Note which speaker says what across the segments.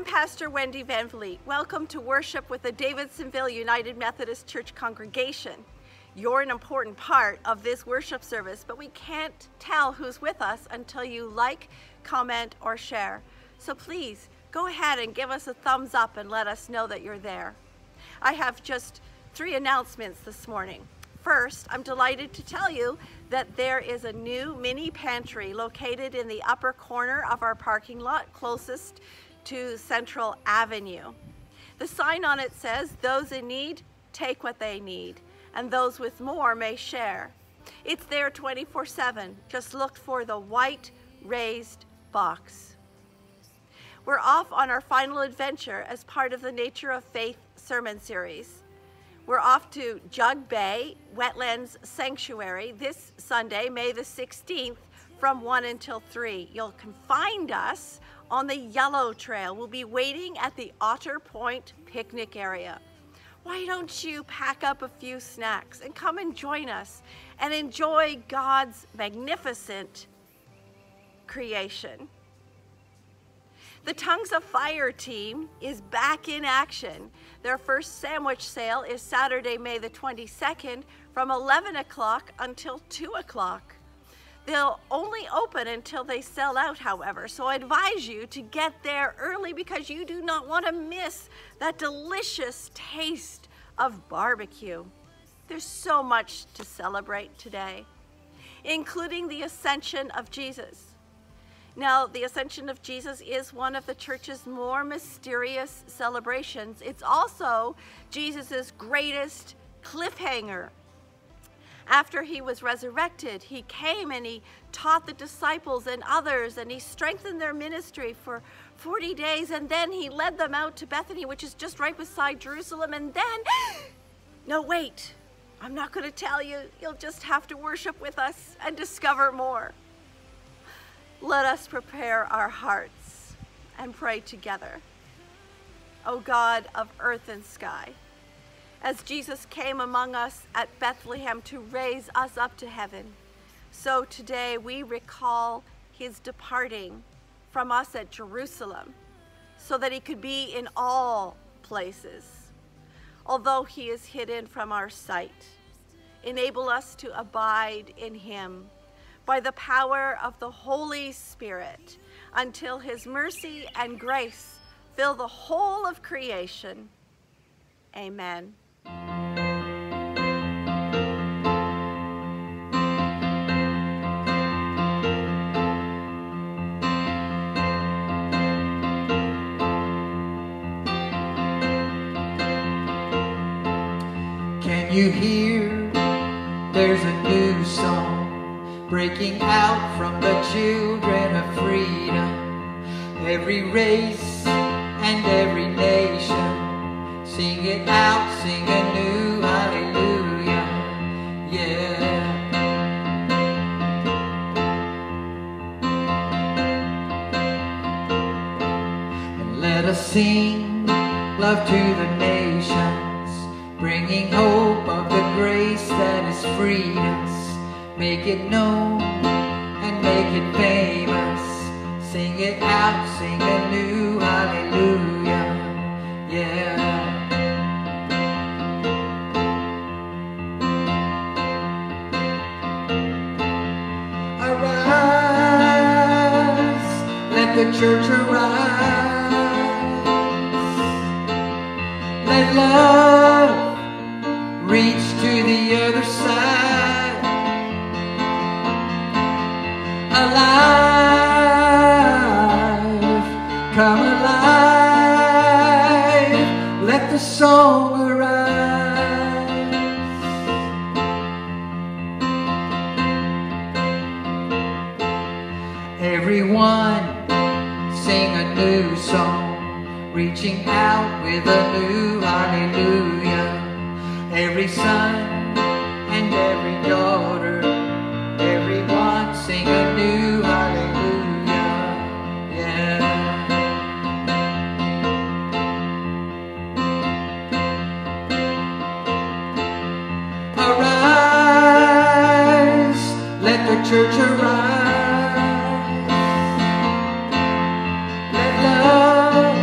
Speaker 1: I'm Pastor Wendy Van Vliet. Welcome to worship with the Davidsonville United Methodist Church congregation. You're an important part of this worship service, but we can't tell who's with us until you like, comment, or share. So please, go ahead and give us a thumbs up and let us know that you're there. I have just 3 announcements this morning. First, I'm delighted to tell you that there is a new mini pantry located in the upper corner of our parking lot closest to Central Avenue. The sign on it says, "Those in need, take what they need, and those with more may share." It's there 24/7. Just look for the white raised box. We're off on our final adventure as part of the Nature of Faith sermon series. We're off to Jug Bay Wetlands Sanctuary this Sunday, May the 16th, from 1 until 3. You can find us on the Yellow Trail. We'll be waiting at the Otter Point picnic area. Why don't you pack up a few snacks and come and join us and enjoy God's magnificent creation. The Tongues of Fire team is back in action. Their first sandwich sale is Saturday, May the 22nd from 11 o'clock until 2 o'clock. They'll only open until they sell out, however, so I advise you to get there early because you do not want to miss that delicious taste of barbecue. There's so much to celebrate today, including the Ascension of Jesus. Now, the Ascension of Jesus is one of the church's more mysterious celebrations. It's also Jesus's greatest cliffhanger. After he was resurrected, he came and he taught the disciples and others, and he strengthened their ministry for 40 days, and then he led them out to Bethany, which is just right beside Jerusalem, and then, no, wait, I'm not going to tell you. You'll just have to worship with us and discover more. Let us prepare our hearts and pray together. O God of earth and sky, as Jesus came among us at Bethlehem to raise us up to heaven, so today we recall his departing from us at Jerusalem so that he could be in all places. Although he is hidden from our sight, enable us to abide in him by the power of the Holy Spirit until his mercy and grace fill the whole of creation. Amen.
Speaker 2: Can you hear? There's a new song breaking out from the children of freedom. Every race and every nation, sing it out, sing a new hallelujah, yeah. And let us sing love to the nations, bringing hope of the grace that has freed us. Make it known and make it famous. Sing it out, sing a new hallelujah, yeah. Arise, let the church arise. Let love reach to the other side. Alive, come alive, let the song arise. Everyone sing a new song, reaching out with a new hallelujah. Every son and every daughter, everyone sing a new hallelujah, yeah. Arise, let the church arise. Let love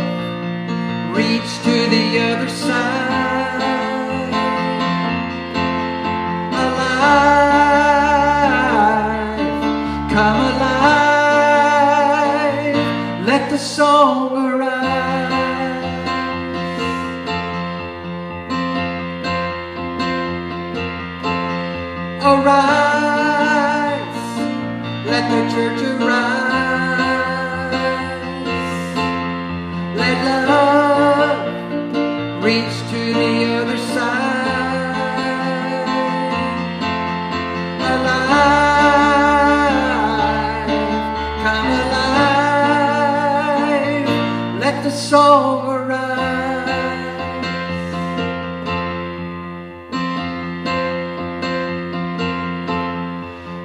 Speaker 2: song arise.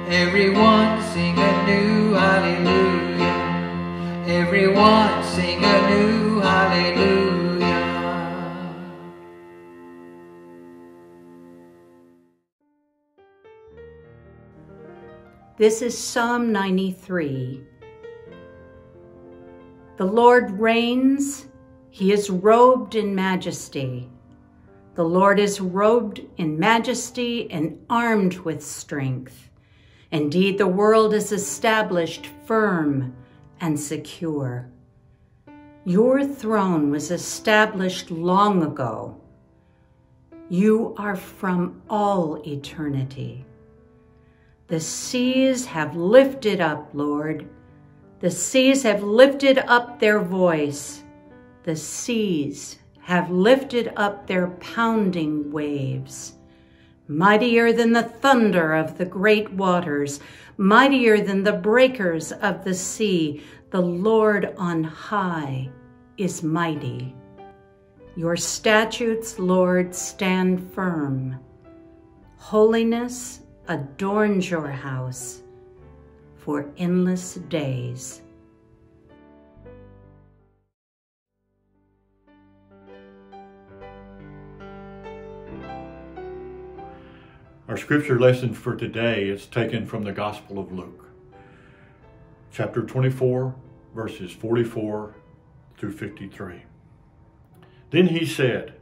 Speaker 2: Everyone sing a new hallelujah. Everyone sing a new hallelujah.
Speaker 3: This is Psalm 93. The Lord reigns, he is robed in majesty. The Lord is robed in majesty and armed with strength. Indeed, the world is established firm and secure. Your throne was established long ago. You are from all eternity. The seas have lifted up, Lord. The seas have lifted up their voice. The seas have lifted up their pounding waves. Mightier than the thunder of the great waters, mightier than the breakers of the sea, the Lord on high is mighty. Your statutes, Lord, stand firm. Holiness adorns your house for endless days.
Speaker 4: Our scripture lesson for today is taken from the Gospel of Luke, chapter 24, verses 44 through 53. Then he said,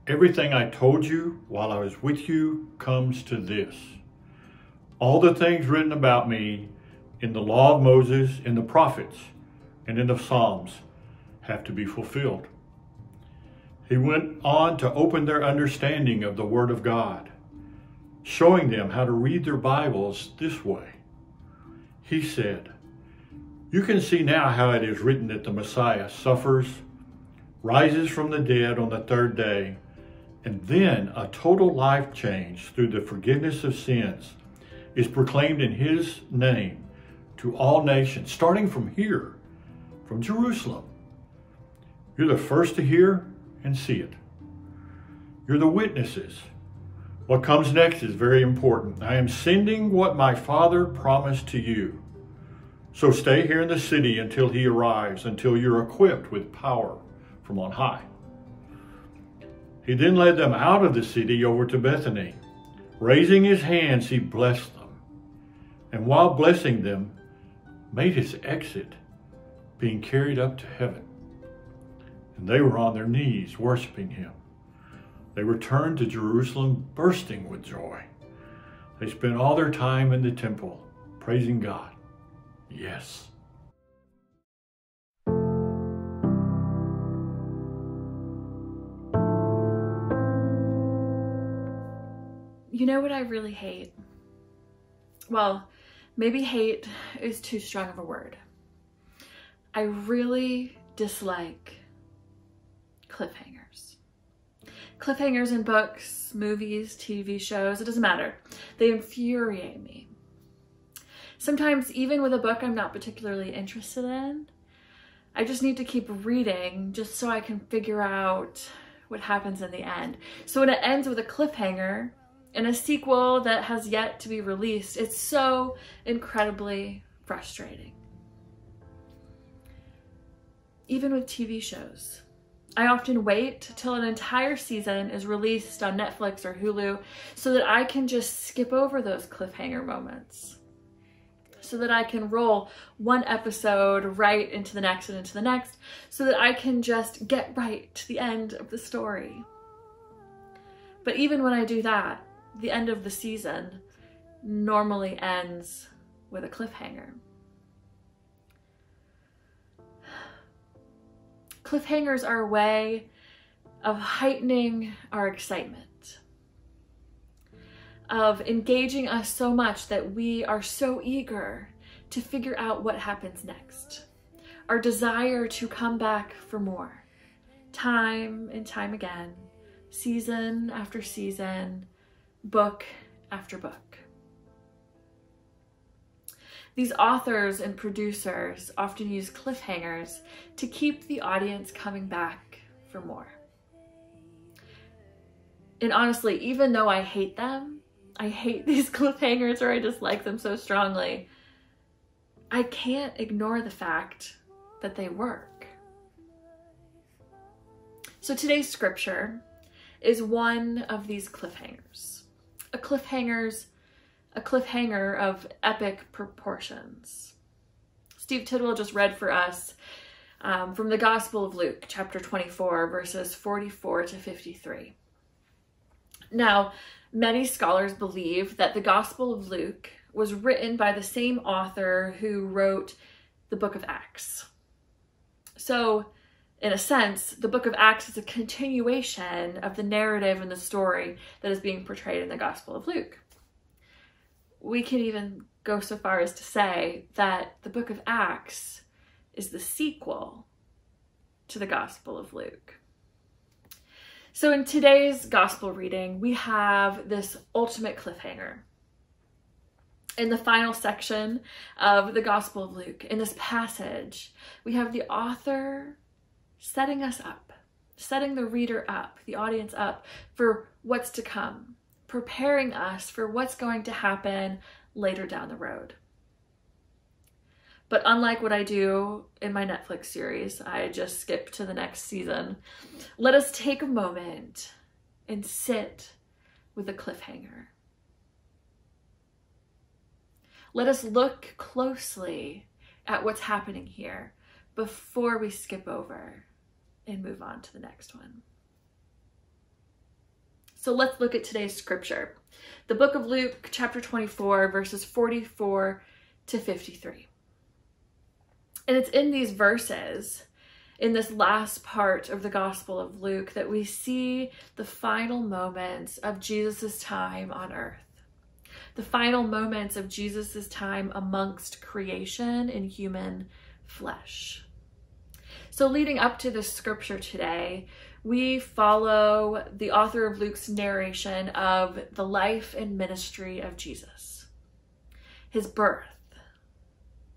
Speaker 4: "Everything I told you while I was with you comes to this. All the things written about me in the law of Moses, in the prophets, and in the Psalms have to be fulfilled." He went on to open their understanding of the Word of God, showing them how to read their Bibles this way. He said, "You can see now how it is written that the Messiah suffers, rises from the dead on the third day, and then a total life change through the forgiveness of sins is proclaimed in his name to all nations, starting from here, from Jerusalem. You're the first to hear and see it. You're the witnesses. What comes next is very important. I am sending what my Father promised to you. So stay here in the city until he arrives, until you're equipped with power from on high." He then led them out of the city over to Bethany. Raising his hands, he blessed them. And while blessing them, made his exit, being carried up to heaven. And they were on their knees worshiping him. They returned to Jerusalem bursting with joy. They spent all their time in the temple, praising God. Yes.
Speaker 5: You know what I really hate? Well, maybe hate is too strong of a word. I really dislike cliffhangers. Cliffhangers in books, movies, TV shows, it doesn't matter. They infuriate me. Sometimes even with a book I'm not particularly interested in, I just need to keep reading just so I can figure out what happens in the end. So when it ends with a cliffhanger and a sequel that has yet to be released, it's so incredibly frustrating. Even with TV shows, I often wait till an entire season is released on Netflix or Hulu so that I can just skip over those cliffhanger moments. So that I can roll one episode right into the next and into the next, so that I can just get right to the end of the story. But even when I do that, the end of the season normally ends with a cliffhanger. Cliffhangers are a way of heightening our excitement, of engaging us so much that we are so eager to figure out what happens next. Our desire to come back for more, time and time again, season after season, book after book. These authors and producers often use cliffhangers to keep the audience coming back for more. And honestly, even though I hate them, I hate these cliffhangers, or I dislike them so strongly, I can't ignore the fact that they work. So today's scripture is one of these cliffhangers. A cliffhanger of epic proportions. Steve Tidwell just read for us from the Gospel of Luke, chapter 24, verses 44 to 53. Now, many scholars believe that the Gospel of Luke was written by the same author who wrote the book of Acts. So, in a sense, the book of Acts is a continuation of the narrative and the story that is being portrayed in the Gospel of Luke. We can even go so far as to say that the book of Acts is the sequel to the Gospel of Luke. So in today's gospel reading, we have this ultimate cliffhanger. In the final section of the Gospel of Luke, in this passage, we have the author setting us up, setting the reader up, the audience up for what's to come, preparing us for what's going to happen later down the road. But unlike what I do in my Netflix series, I just skip to the next season. Let us take a moment and sit with a cliffhanger. Let us look closely at what's happening here before we skip over and move on to the next one. So let's look at today's scripture. The book of Luke, chapter 24, verses 44 to 53. And it's in these verses, in this last part of the Gospel of Luke, that we see the final moments of Jesus' time on earth. The final moments of Jesus' time amongst creation in human flesh. So leading up to this scripture today, we follow the author of Luke's narration of the life and ministry of Jesus. His birth,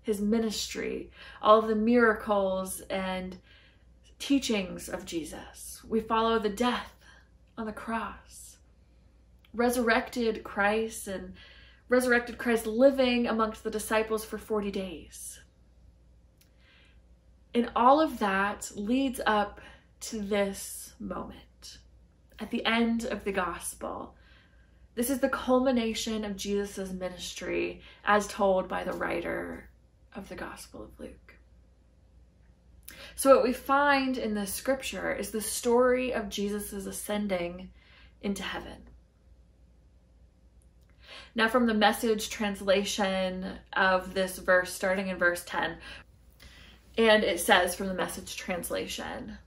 Speaker 5: his ministry, all of the miracles and teachings of Jesus. We follow the death on the cross, resurrected Christ living amongst the disciples for 40 days. And all of that leads up to this moment at the end of the gospel. This is the culmination of Jesus' ministry as told by the writer of the Gospel of Luke. So what we find in this scripture is the story of Jesus' ascending into heaven. Now from the Message translation of this verse, starting in verse 10, and it says from the Message translation,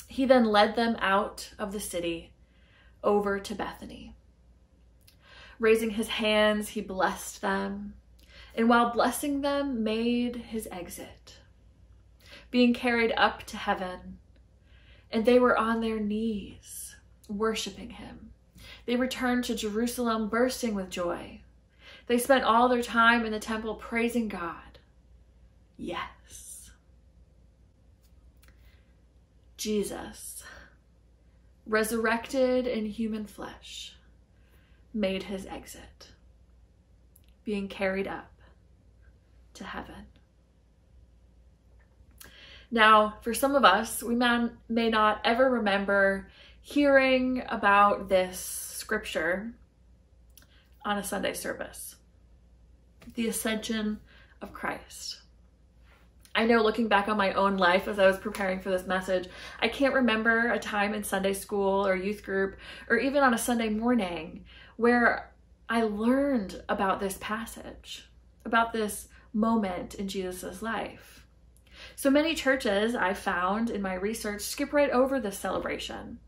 Speaker 5: "He then led them out of the city over to Bethany. Raising his hands, he blessed them, and while blessing them, made his exit, being carried up to heaven. And they were on their knees, worshiping him. They returned to Jerusalem, bursting with joy. They spent all their time in the temple praising God. Yes, Jesus, resurrected in human flesh, made his exit, being carried up to heaven." Now, for some of us, we may not ever remember hearing about this scripture on a Sunday service. The Ascension of Christ. I know, looking back on my own life as I was preparing for this message, I can't remember a time in Sunday school or youth group or even on a Sunday morning where I learned about this passage, about this moment in Jesus' life. So many churches I found in my research skip right over this celebration.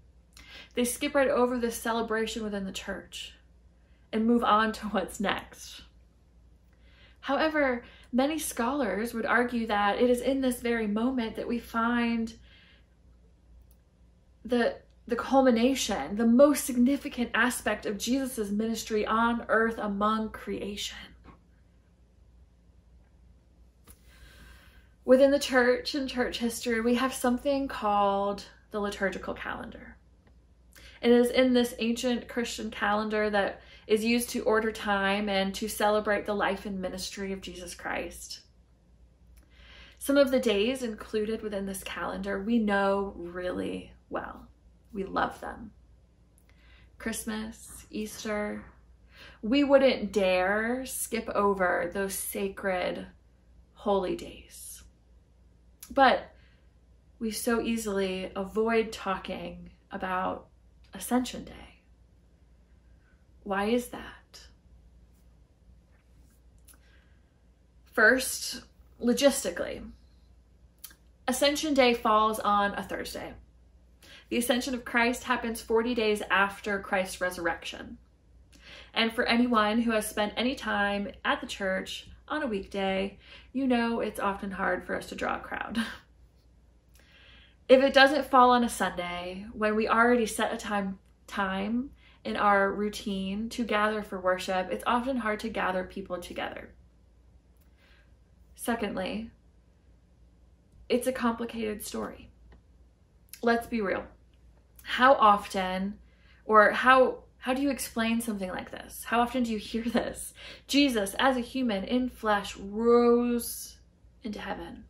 Speaker 5: They skip right over this celebration within the church and move on to what's next. However, many scholars would argue that it is in this very moment that we find the culmination, the most significant aspect of Jesus' ministry on earth among creation. Within the church and church history, we have something called the liturgical calendar. It is in this ancient Christian calendar that is used to order time and to celebrate the life and ministry of Jesus Christ. Some of the days included within this calendar we know really well. We love them. Christmas, Easter. We wouldn't dare skip over those sacred, holy days. But we so easily avoid talking about Ascension Day. Why is that? First, logistically, Ascension Day falls on a Thursday. The Ascension of Christ happens 40 days after Christ's resurrection. And for anyone who has spent any time at the church on a weekday, you know it's often hard for us to draw a crowd. If it doesn't fall on a Sunday, when we already set a time in our routine to gather for worship, it's often hard to gather people together. Secondly, it's a complicated story. Let's be real. How often, or how do you explain something like this? How often do you hear this? Jesus, as a human in flesh, rose into heaven.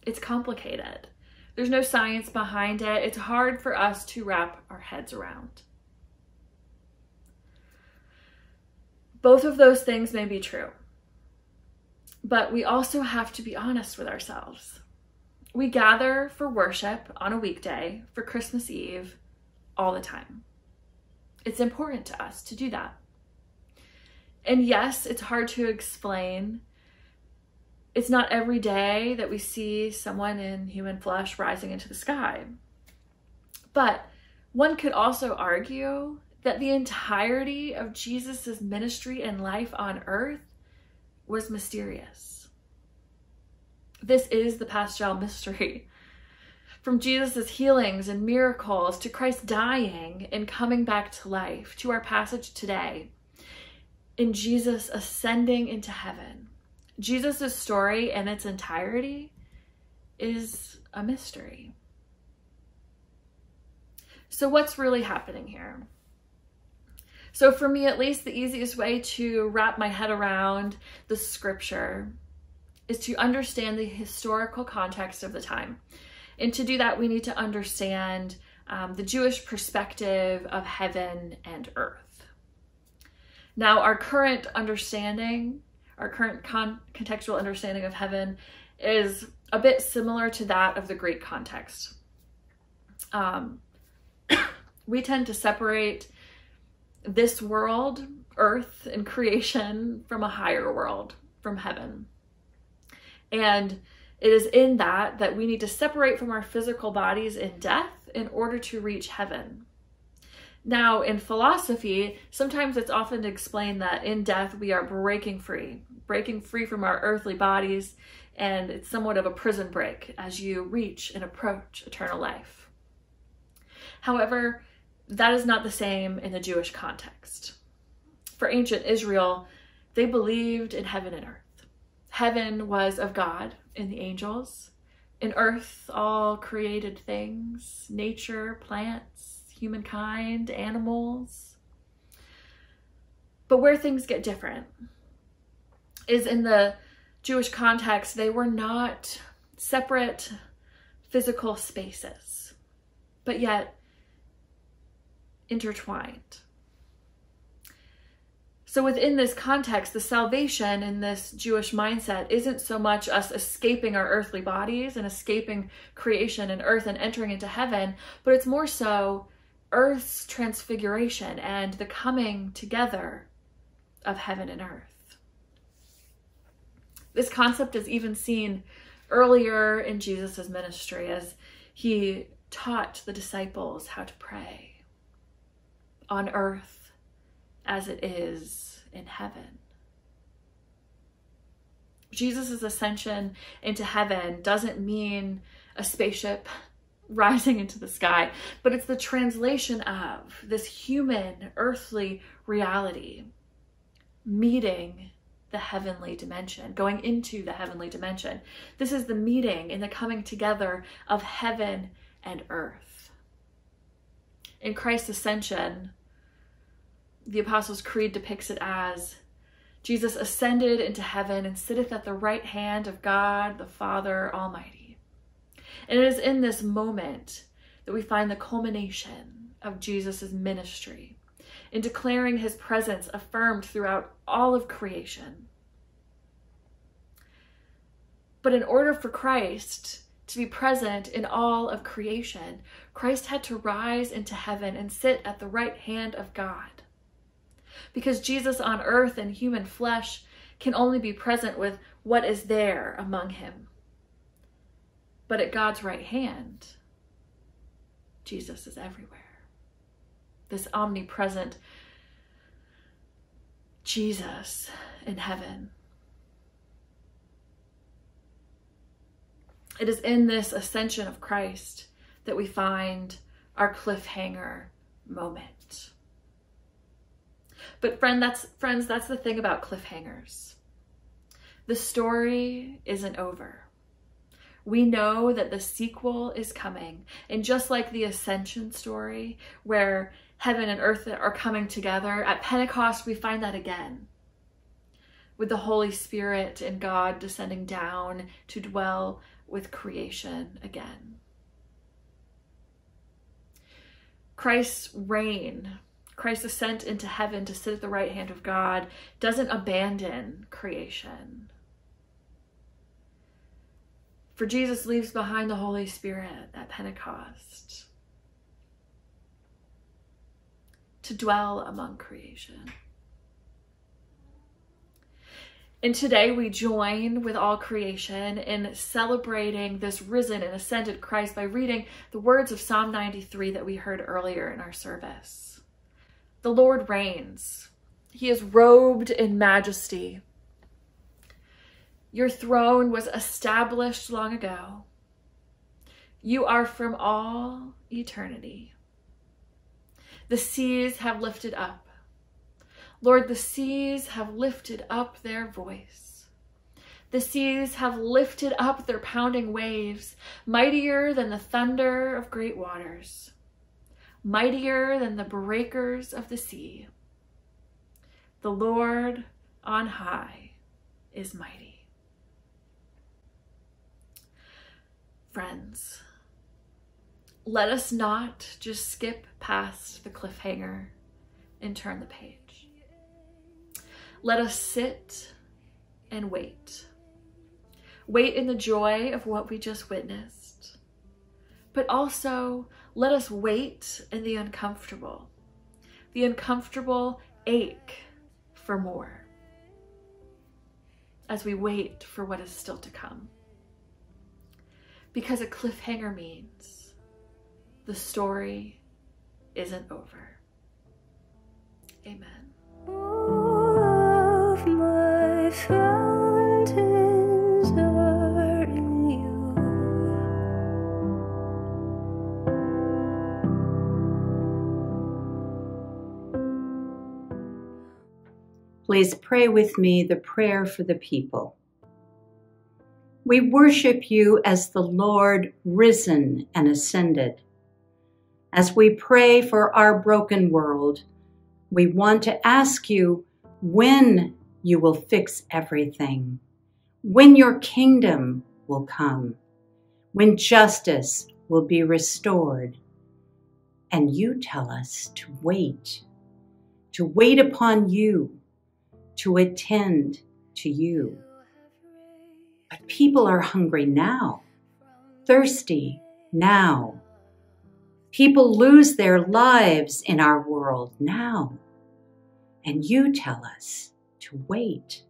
Speaker 5: It's complicated. There's no science behind it. It's hard for us to wrap our heads around. Both of those things may be true, but we also have to be honest with ourselves. We gather for worship on a weekday for Christmas Eve all the time. It's important to us to do that. And yes, it's hard to explain. It's not every day that we see someone in human flesh rising into the sky. But one could also argue that the entirety of Jesus's ministry and life on earth was mysterious. This is the paschal mystery. From Jesus's healings and miracles to Christ dying and coming back to life, to our passage today, in Jesus ascending into heaven. Jesus' story in its entirety is a mystery. So what's really happening here? So for me, at least, the easiest way to wrap my head around the scripture is to understand the historical context of the time. And to do that, we need to understand the Jewish perspective of heaven and earth. Now, our current understanding, our current contextual understanding of heaven is a bit similar to that of the Greek context. We tend to separate this world, earth and creation, from a higher world, from heaven. And it is in that we need to separate from our physical bodies in death in order to reach heaven. Now, in philosophy, sometimes it's often explained that in death we are breaking free from our earthly bodies, and it's somewhat of a prison break as you reach and approach eternal life. However, that is not the same in the Jewish context. For ancient Israel, they believed in heaven and earth. Heaven was of God and the angels. In earth, all created things, nature, plants, humankind, animals. But where things get different is in the Jewish context, they were not separate physical spaces, but yet intertwined. So within this context, the salvation in this Jewish mindset isn't so much us escaping our earthly bodies and escaping creation and earth and entering into heaven, but it's more so earth's transfiguration and the coming together of heaven and earth. This concept is even seen earlier in Jesus' ministry as he taught the disciples how to pray on earth as it is in heaven. Jesus' ascension into heaven doesn't mean a spaceship rising into the sky, but it's the translation of this human, earthly reality meeting the heavenly dimension, going into the heavenly dimension. This is the meeting and the coming together of heaven and earth. In Christ's ascension, the Apostles' Creed depicts it as Jesus ascended into heaven and sitteth at the right hand of God, the Father Almighty. And it is in this moment that we find the culmination of Jesus' ministry in declaring his presence affirmed throughout all of creation. But in order for Christ to be present in all of creation, Christ had to rise into heaven and sit at the right hand of God. Because Jesus on earth in human flesh can only be present with what is there among him. But at God's right hand, Jesus is everywhere. This omnipresent Jesus in heaven. It is in this ascension of Christ that we find our cliffhanger moment. But friends, that's the thing about cliffhangers. The story isn't over. We know that the sequel is coming. And just like the Ascension story, where heaven and earth are coming together, at Pentecost we find that again, with the Holy Spirit and God descending down to dwell with creation again. Christ's reign, Christ's ascent into heaven to sit at the right hand of God, doesn't abandon creation. For Jesus leaves behind the Holy Spirit at Pentecost to dwell among creation. And today we join with all creation in celebrating this risen and ascended Christ by reading the words of Psalm 93 that we heard earlier in our service. The Lord reigns. He is robed in majesty. Your throne was established long ago. You are from all eternity. The seas have lifted up. Lord, the seas have lifted up their voice. The seas have lifted up their pounding waves, mightier than the thunder of great waters, mightier than the breakers of the sea. The Lord on high is mighty. Friends, let us not just skip past the cliffhanger and turn the page. Let us sit and wait. Wait in the joy of what we just witnessed, but also let us wait in the uncomfortable ache for more, as we wait for what is still to come. Because a cliffhanger means the story isn't over. Amen.
Speaker 6: All of my fountains are in you.
Speaker 3: Please pray with me the prayer for the people. We worship you as the Lord risen and ascended. As we pray for our broken world, we want to ask you when you will fix everything, when your kingdom will come, when justice will be restored. And you tell us to wait upon you, to attend to you. But people are hungry now, thirsty now. People lose their lives in our world now. And you tell us to wait.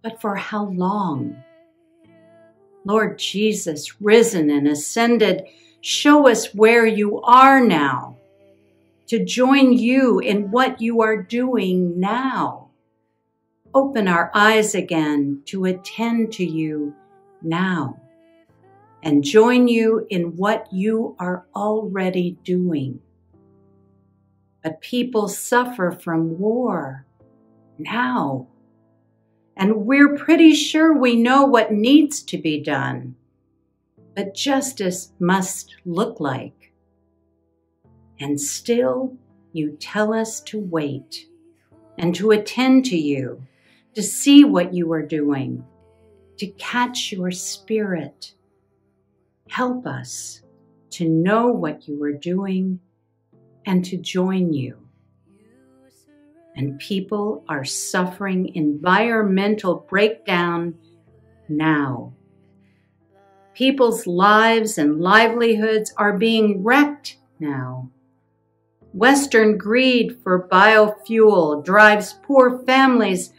Speaker 3: But for how long? Lord Jesus, risen and ascended, show us where you are now, to join you in what you are doing now. Open our eyes again to attend to you now and join you in what you are already doing. But people suffer from war now. and we're pretty sure we know what needs to be done. But justice must look like. And still you tell us to wait and to attend to you, to see what you are doing, to catch your spirit. Help us to know what you are doing and to join you. And people are suffering environmental breakdown now. People's lives and livelihoods are being wrecked now. Western greed for biofuel drives poor families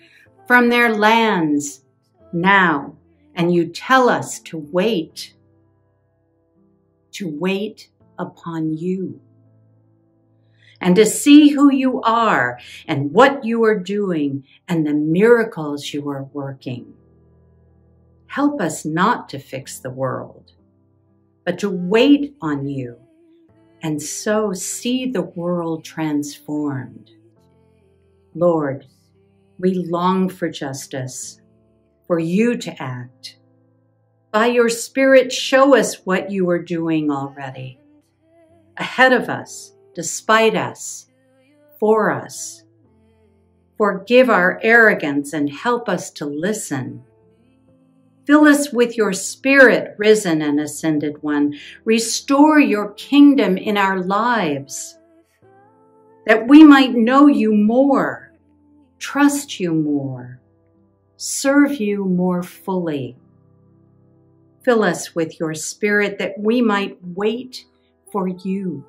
Speaker 3: from their lands now, and you tell us to wait upon you, and to see who you are and what you are doing and the miracles you are working. Help us not to fix the world, but to wait on you and so see the world transformed. Lord, we long for justice, for you to act. By your Spirit, show us what you are doing already, ahead of us, despite us, for us. Forgive our arrogance and help us to listen. Fill us with your Spirit, risen and ascended one. Restore your kingdom in our lives, that we might know you more, trust you more, serve you more fully. Fill us with your Spirit that we might wait for you,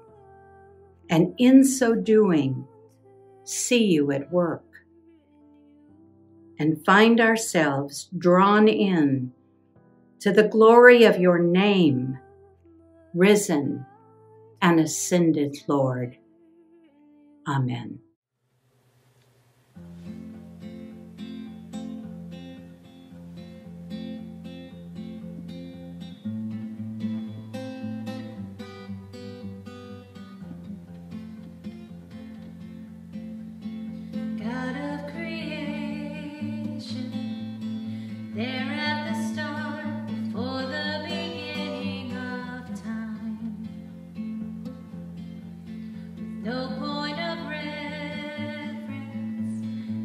Speaker 3: and in so doing, see you at work, and find ourselves drawn in to the glory of your name, risen and ascended Lord. Amen.
Speaker 7: God of creation, there at the start, before the beginning of time, with no point of reference,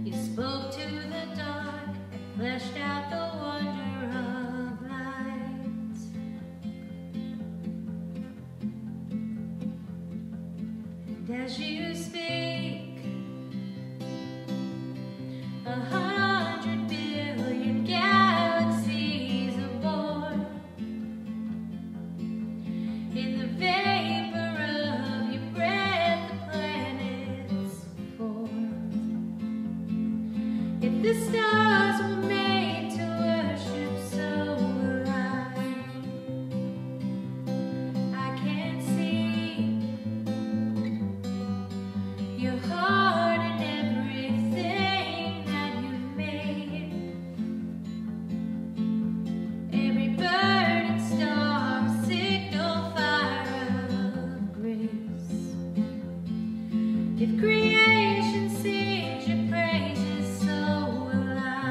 Speaker 7: you spoke to the dark and fleshed out the wonder of light. And as you speak, 100 billion galaxies are born. In the vapor of your breath, the planets formed. If the stars were made to worship, so will I can't see your heart in everything that you made. Every bird and star, signal fire of grace. If creation sings your praises, so will I.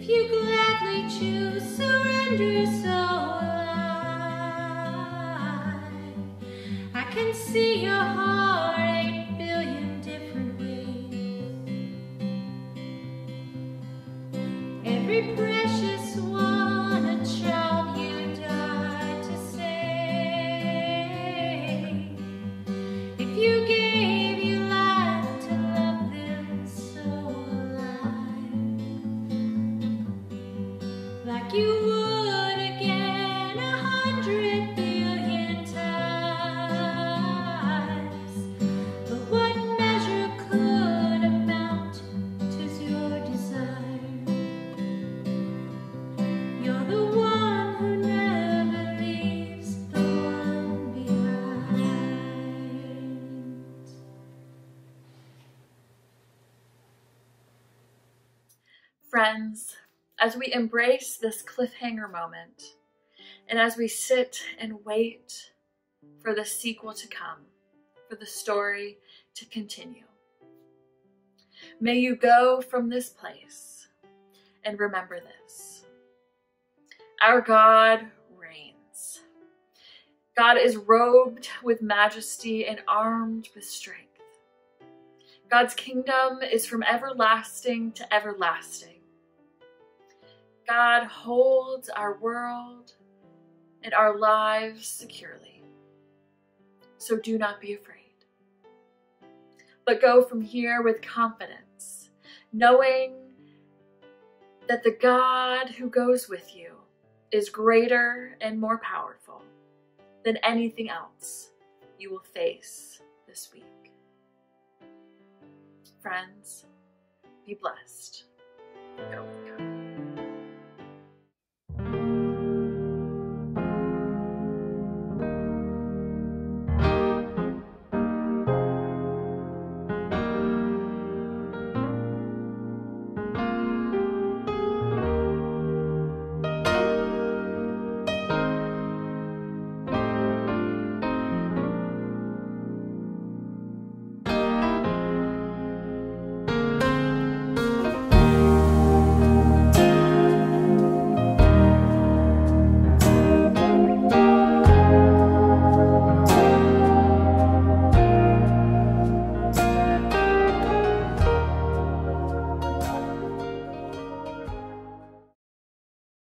Speaker 7: If you gladly choose surrender so alive, I can see your heart 8 billion different ways. Every precious one, a child you died to save. If you gave your life to love them so alive, like you would again 100 billion times. But what measure could amount to your desire? You're the one who never leaves the one behind.
Speaker 5: Friends, as we embrace this cliffhanger moment, and as we sit and wait for the sequel to come, for the story to continue, may you go from this place and remember this. Our God reigns. God is robed with majesty and armed with strength. God's kingdom is from everlasting to everlasting. God holds our world and our lives securely. So do not be afraid, but go from here with confidence, knowing that the God who goes with you is greater and more powerful than anything else you will face this week. Friends, be blessed. Go with God.